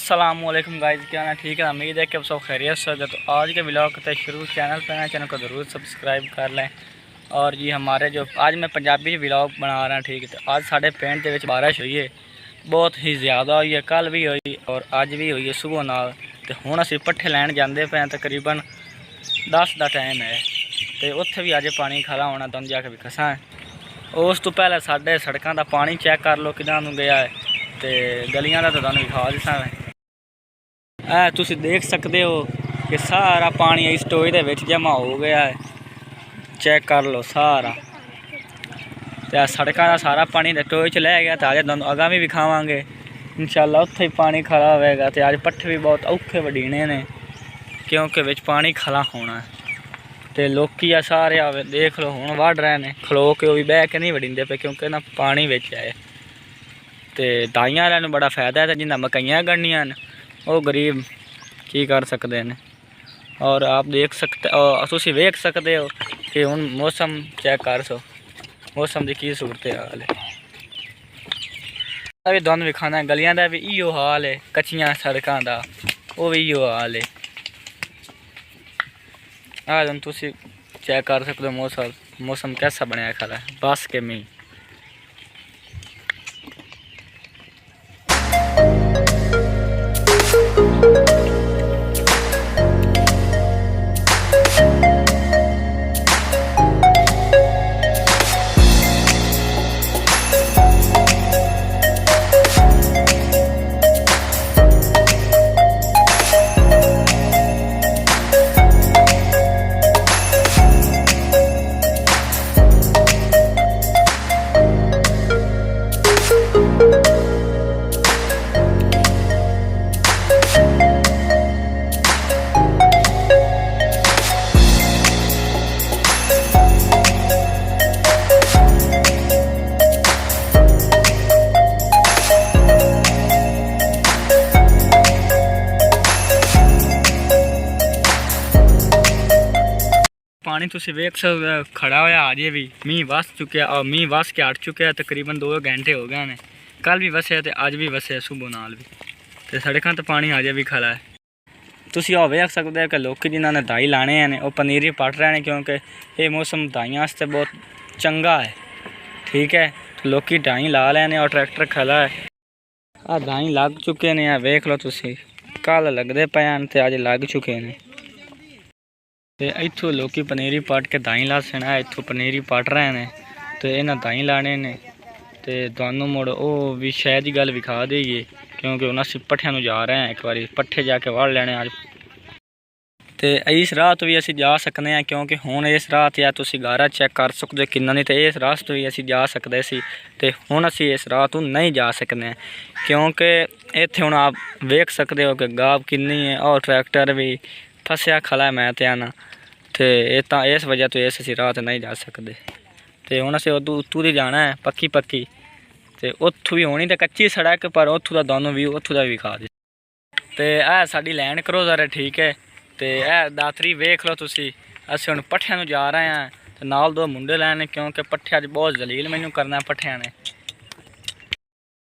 अस्सलामुअलैकुम गाइस, क्या ना ठीक है। उम्मीद है कि आप सब खैरियत से होगा। तो आज के ब्लॉग करते शुरू चैनल को ज़रूर सब्सक्राइब कर लें। और जी हमारे जो आज मैं पंजाबी ब्लॉग बना रहा, ठीक है। तो आज साढ़े पिंड के बारिश हुई है, बहुत ही ज़्यादा हुई है। कल भी हुई और अज भी हुई है सुबह नाल। तो हुण असीं पट्ठे लैण जांदे पे, तकरीबन 10 का टाइम है। तो उत्थे भी अज पानी खरा होना, तुहानूं जाके भी खसा है। उस तो पहले साढ़े सड़कों का पानी चैक कर लो किदां नूं गया है, तो गलियां का तो तुहानूं विखा दिसां मैं। तुसी देख सकते हो कि सारा पानी इस टोए दे विच जमा हो गया है, चेक कर लो सारा। तो सड़कों का सारा पानी टोए च लै गया। तो अज अगां भी विखावांगे इंशाअल्लाह, उत्थे ही पानी खड़ा होएगा। तो अज पट्ठे भी बहुत औखे वडीने ने, क्योंकि विच पानी खला होना है। तो लोकी आ सारे देख लो हुण वढ़ रहे हैं, खलो के भी बह के नहीं वड़ींदे पे, क्योंकि ना पानी विच है। तो दाइयां वालियां नूं बड़ा फायदा है, जिन्हां मकइयां गढ़नियां न वो गरीब की कर सकते हैं। और आप देख सकते तुसीं वेख सकते हो कि हुण मौसम चेक कर सो, मौसम की की सूरत हाल है। भी तुहानूं विखाना गलियां का भी इहो हाल है, कच्चियां सड़कों का वो भी इहो हाल है। हुण तुसीं चेक कर सकते हो मौसम कैसा बनया खड़ा है, बस के मींह। पानी तुसीं वेख सकते हो खड़ा होया अजे भी। मींह वस चुके और मींह वस के हट चुके हैं, तकरीबन 2 घंटे हो गए हैं। कल भी वसे तो अज भी वसे सुबह नाल भी। तो सड़कों तो पानी अजे भी खड़ा है। तुसीं और वेख सकते हो कि लोग जिन्होंने दाई लाने हैं वो पनीरी पट रहे हैं, क्योंकि ये मौसम दाइयां वास्ते बहुत चंगा है, ठीक है। तो लोग दाई ला लेने और ट्रैक्टर खड़ा है। आ दाई लग चुके हैं, वेख लो तुसीं, कल लगते पे हैं तो अज लग चुके हैं। तो इत्थों लोग पनीरी पट के दाई ला सना, इत्थों पनीरी पट रहे हैं। तो इन्हें दाई लाने ने। तो तुहानूं मुड़ वो भी शायद ही गल विखा देइए, क्योंकि हुण असीं पट्ठियां नूं जा रहे हैं, एक बार पट्ठे जाके वढ़ लेने अज। तो इस राह तो भी असीं जा सकते हैं, क्योंकि हुण इस राह ते तुसीं गारा चेक कर सकते हो किन्ना। नहीं तो इस राह तो भी असीं जा सकते सी, ते हुण असीं इस राह तो नहीं जा सकते, क्योंकि इत्थे हुण आप वेख सकते हो कि गाब किन्नी है और ट्रैक्टर भी फसया खला है। मैं तो आना तो इस वजह तो इस असीं राह ते नहीं जा सकते। तो हुण असीं उत्तों दी जाना है पक्की। तो उत्थों भी होनी तो कच्ची सड़क, पर उत्थों का दोनों व्यू उत्थों का विखा दे। तो यह साडी लैंड क्रूज़र है, ठीक है। तो यह दातरी वेख लो तुसीं, असीं हुण पट्ठियां नूं जा रहे हैं। तो नाल 2 मुंडे लैने, क्योंकि पट्ठे अज बहुत जलील मैनूं करना पट्ठियां ने।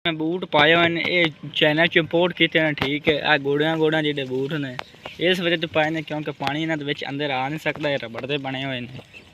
मैं बूट पाए हुए हैं, ये चाइना च इंपोर्ट किए हैं, ठीक है। आ गोड़ियां जिहड़े बूट ने इस वजह तो पाए ने, क्योंकि पानी इन्हां दे विच अंदर आ नहीं सकता, ये रबड़ दे बने हुए हैं।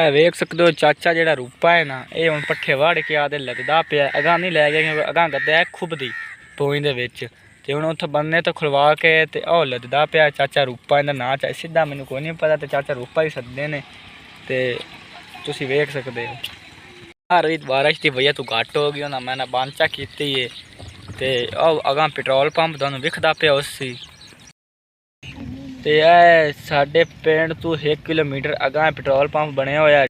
वेख सकते हो चाचा जिहड़ा रूपा है ना, ये हुण पट्ठे वाड़ के आदे लगदा पिया। अगां नहीं लै गया, क्योंकि अगां गद्दा है खुबदी पोई दे विच। ते हुण उत्थे बन्ने तो खुलवा के ते ओह लददा पिया चाचा रूपा। इहदा नां सीधा मैनूं कोई नहीं पता, ते चाचा रूपा ही सददे ने। ते तुसीं वेख सकते हो हर भी बारिश की वजह तो घट हो गई होना, मैंने बांचा की है। ते अगां पेट्रोल पंप तुहानूं विखदा पिया उसी। ते साडे पिंड तो 1 किलोमीटर अगां पेट्रोल पंप बने होया है।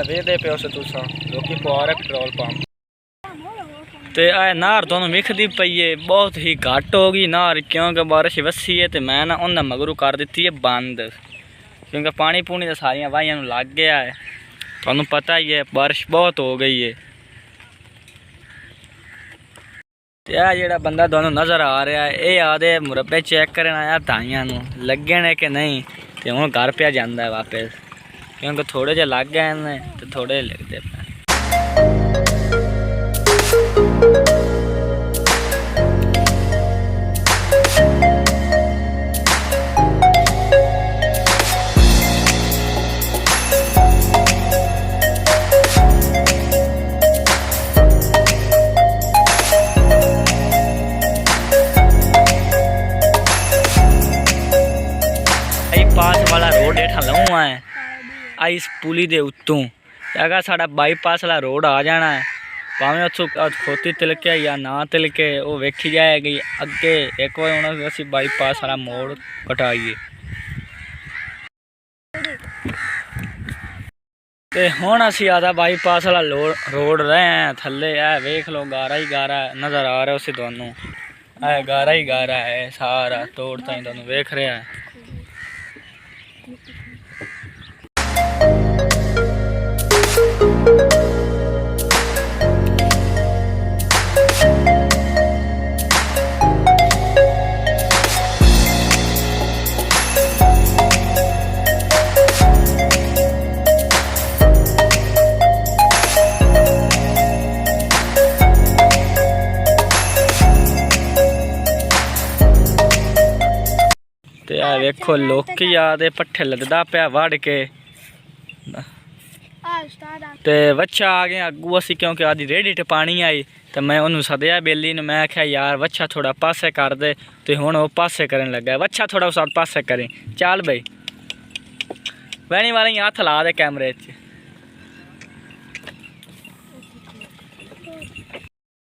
वेखदे पे उस तुसां लोकी पवा रहे पेट्रोल पंप। ਤੇ ਇਹ ਨਹਿਰ ਤੁਹਾਨੂੰ ਵਿਖਦੀ ਪਈ ਹੈ ਬਹੁਤ ਹੀ ਘੱਟ ਹੋ ਗਈ ਨਹਿਰ ਕਿਉਂਕਿ ਬਾਰਿਸ਼ ਵਸੀ ਹੈ ਤੇ ਮੈਂ ਨਾ ਉਹਨਾਂ ਮਗਰੂ ਕਰ ਦਿੱਤੀ ਹੈ ਬੰਦ ਕਿਉਂਕਿ ਪਾਣੀ ਪੂਣੀ ਤਾਂ ਸਾਰੀਆਂ ਵਾਹੀਆਂ ਨੂੰ ਲੱਗ ਗਿਆ ਹੈ। ਤੁਹਾਨੂੰ ਪਤਾ ਹੀ ਹੈ ਬਾਰਿਸ਼ ਬਹੁਤ ਹੋ ਗਈ ਹੈ। ਤੇ ਇਹ ਜਿਹੜਾ ਬੰਦਾ ਤੁਹਾਨੂੰ ਨਜ਼ਰ ਆ ਰਿਹਾ ਇਹ ਆਦੇ ਮੁਰੱਬੇ ਚੈੱਕ ਕਰਨ ਆਇਆ ਧਾਈਆਂ ਨੂੰ ਲੱਗੇ ਨੇ ਕਿ ਨਹੀਂ ਤੇ ਹੁਣ ਘਰ ਪਿਆ ਜਾਂਦਾ ਵਾਪਸ ਕਿਉਂਕਿ ਥੋੜੇ ਜਿਹੇ ਲੱਗ ਗਏ ਨੇ ਤੇ ਥੋੜੇ ਲੱਗਦੇ ਪਏ। बाईपास वाला रोड हेठा लूँ है आई इस पुली दे उत्तों अगर साड़ा बाईपास वाला रोड आ जाना है भावें उतों खोती तिलके या ना तिलके वो वेखी जाएगी अगे एक बार उन्होंने असी बाईपास वाला मोड़ कटाइए ते हुण असी आदा बाईपास वाला रोड रहे हैं थले है वेख लो गारा ही गारा नज़र आ रहा उसे दोनों है गारा ही गारा है सारा तोड़ ताई दोनों वेख रहा है। ते आ वेखो लोकी आदे पट्ठे लददा पिया वड़ के ते वच्छा आ गया अगू असी क्योंकि आदि रेडी टपानी आई तो मैं उन्होंने सदया बेली ने मैं आख्या यार वच्छा थोड़ा पासे कर दे तो हुण वो पासे करन लगा वच्छा थोड़ा उस पासे करें चल बई वैनी वाले हाथ ला दे कैमरे च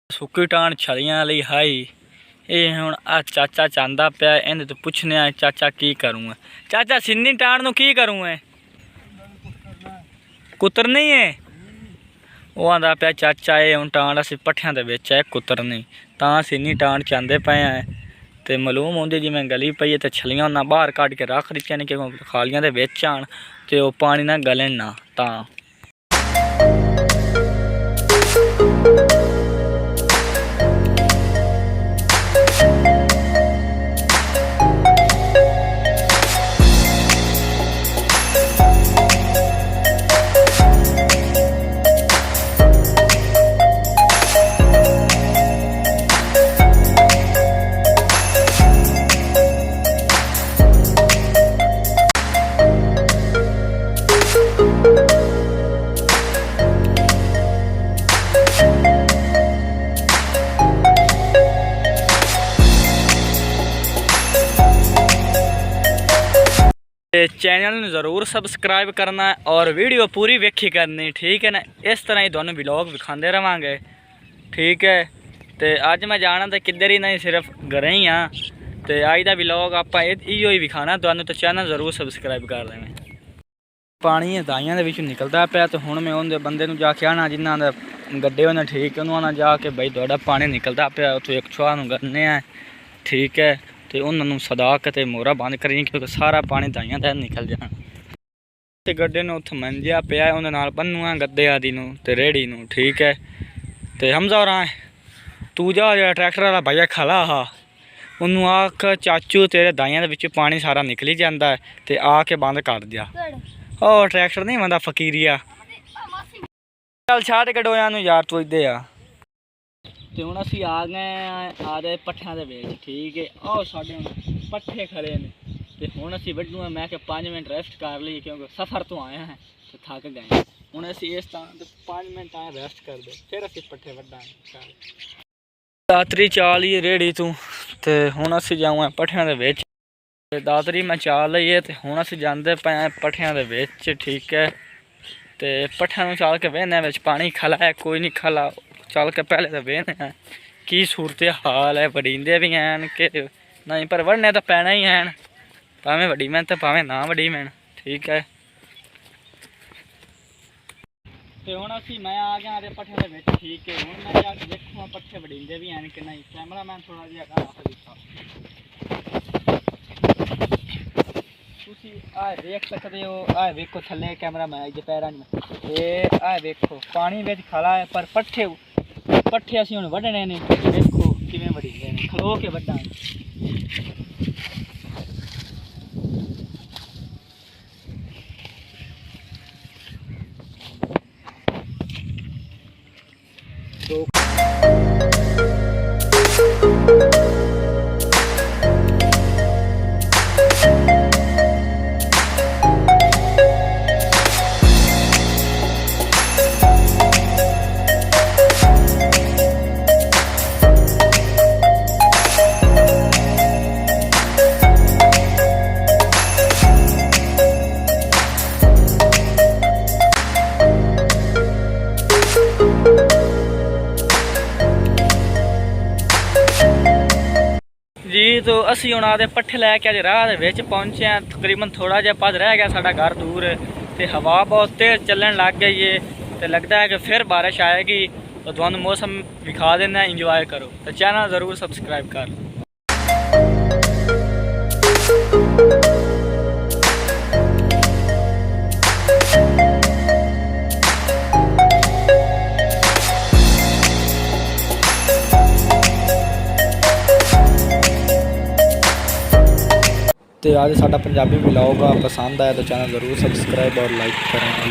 सुक्की टाण छलियां लई हाई ये हुण आ चाचा चांदा पिया इन्हें तो पुछने आ चाचा की करूँ चाचा सिन्नी टाण नूं की करूँ कुतरनी है वो आंदा पिया चाचा ये हुण टाण असीं पट्ठियां दे विच है कुतरनी तां सिन्नी टाण चांदे पए हैं ते मालूम होंदी जिवें गली पई है ते छलियां उन्हां बाहर कढ के रख दित्तियां ने कि खालियां दे विच आण ते ओह पानी ना गलन ना तां चैनल ज़रूर सबसक्राइब करना है और वीडियो पूरी वेखी करनी ठीक है ना। इस तरह ही दोनों व्लॉग विखाते रवांगे ठीक है। तो अज मैं जाना तो किधर ही नहीं सिर्फ घर ही हाँ तो अज का व्लॉग आप इो ही विखाना दोनों तो चैनल ज़रूर सबसक्राइब कर देना। पानी दाइयां दे विचों निकलता पाया तो हुण मैं उन्हें बंदे नूं जाके आना जिन्हां दा गड्ढे उन्हें ठीक उन्होंने आना जाके बई तुहाडा पानी निकलता पाया उत्थों एक छुआ नूं करने ठीक है। तो उन्होंने सदा के मोहरा बंद करी क्योंकि सारा पानी दाइयां दा निकल जाना। ते गड्ढे नूं उत्थे मंजिया पिया उन्हें नाल बन्नूआ गद्दे आदि नूं ते रेड़ी नूं ठीक है। तो हमजा होर तू जा ट्रैक्टर वाला भैया खड़ा हा उन्होंने आख चाचू तेरे दाइयां दे विच पानी सारा निकली जाता है तो आके बंद कर दिया। ओ ट्रैक्टर नहीं बंदा फकीरिया चल छाड़ गडोया नूं यार तू इधे आ। तो हुण असीं आ गए आदे पट्ठियां दे विच ठीक है। आओ साडे पट्ठे खड़े ने तो हुण असीं वड्डू मैं कि 5 मिनट रेस्ट कर ली क्योंकि सफ़र तो आए हैं तो थक गए। हुण असीं इस तरह तो 5 मिनट आए रेस्ट कर दे फिर असीं पट्ठे वड्डांगे। दातरी चाल ही रेड़ी तू तो हुण असीं जाऊँ पट्ठियां दे विच दातरी मैं चाल लई है तो हुण असीं जांदे पए पट्ठियां दे विच ठीक है। तो पट्ठियां नूं चाल के वेहने विच पानी खला है कोई नहीं खला चल के पहले तो वेहने हैं की सूरत हाल है वड़ींदे भी हैं कि नहीं पर वड़ने तो पैना ही हैं भावें वड्डी मेहनत भावें ना वड्डी मेहनत ठीक है। ਤੇ ਹੁਣ ਅਸੀਂ ਮੈਂ ਆ ਗਿਆ ਤੇ ਪੱਠੇ ਦੇ ਵਿੱਚ ਠੀਕ ਹੈ। ਹੁਣ ਮੈਂ ਜਾ ਕੇ ਦੇਖੂਗਾ ਪੱਠੇ ਵੜਿੰਦੇ ਵੀ ਐਨ ਕਿ ਨਹੀਂ। ਕੈਮਰਾਮੈਨ ਥੋੜਾ ਜਿਹਾ ਘਰ ਦਿੱਤਾ। ਤੁਸੀਂ ਆ ਦੇਖ ਸਕਦੇ ਹੋ, ਆ ਵੇਖੋ ਥੱਲੇ ਕੈਮਰਾਮੈਨ ਦੇ ਪੈਰਾਂ ਨੂੰ ਇਹ ਆ ਵੇਖੋ ਪਾਣੀ ਵਿੱਚ ਖੜਾ ਹੈ, ਪਰ ਪੱਠੇ ਅਸੀਂ ਹੁਣ ਵੱਢਣੇ ਨੇ। ਵੇਖੋ ਕਿਵੇਂ ਵੜਿੰਦੇ ਨੇ, ਖਲੋ ਕੇ ਵੱਢਾਂਗੇ। ਜੀ ਤੋਂ ਅਸੀਂ ਹੁਣ ਆਦੇ ਪੱਠੇ ਲੈ ਕੇ ਅੱਜ ਰਾਹ ਦੇ ਵਿੱਚ ਪਹੁੰਚੇ ਹਾਂ। ਤਕਰੀਬਨ ਥੋੜਾ ਜਿਹਾ ਪੱਧ ਰਹਿ ਗਿਆ, ਸਾਡਾ ਘਰ ਦੂਰ ਹੈ ਤੇ ਹਵਾ ਬਹੁਤ ਤੇਜ਼ ਚੱਲਣ ਲੱਗ ਗਈ ਹੈ ਤੇ ਲੱਗਦਾ ਹੈ ਕਿ ਫਿਰ ਬਾਰਿਸ਼ ਆਏਗੀ। तो ਤੁਹਾਨੂੰ मौसम दिखा देना, इंजॉय करो। तो चैनल ज़रूर सब्सक्राइब कर लो। तो आज साडा पंजाबी व्लॉग पसंद आया तो चैनल ज़रूर सब्सक्राइब और लाइक करें।